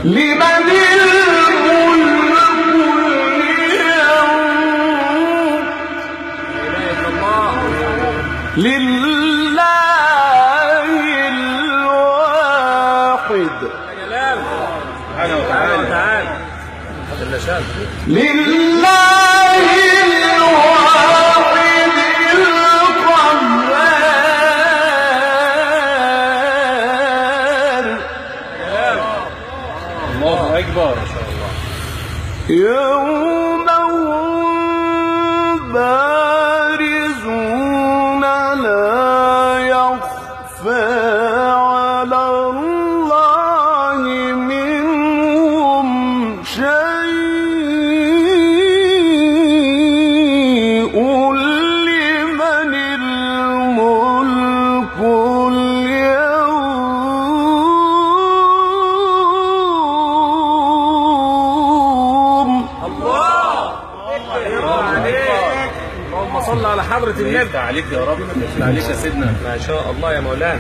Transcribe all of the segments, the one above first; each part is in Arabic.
لمن لله الواحد سبحانه وتعالى لله الواحد القهار. الله أكبر ما شاء الله. يوم بارزون لا يخفى على الله منهم شيء. لمن الملك اليوم. اللهم صل على حضرة النبي. يفتح عليك يا رب، يفتح عليك يا سيدنا. ما شاء الله يا مولانا.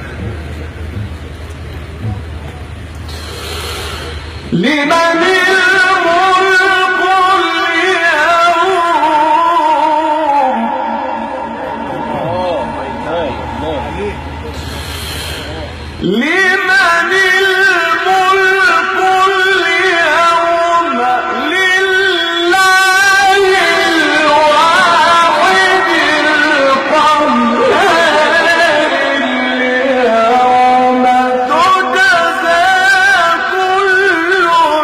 لمن الملك اليوم. لمن الملك اليوم. لله الواحد القهار. اليوم تجزى كل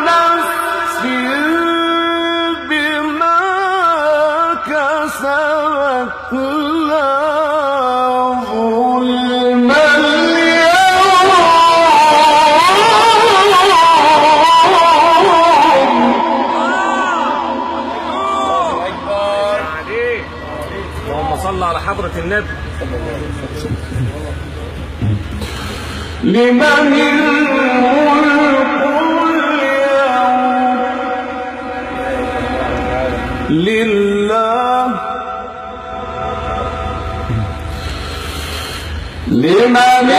نفس بما كسبت لا ظلم اللهم صل على حضرة النبي. لمن الملك اليوم. لله. لمن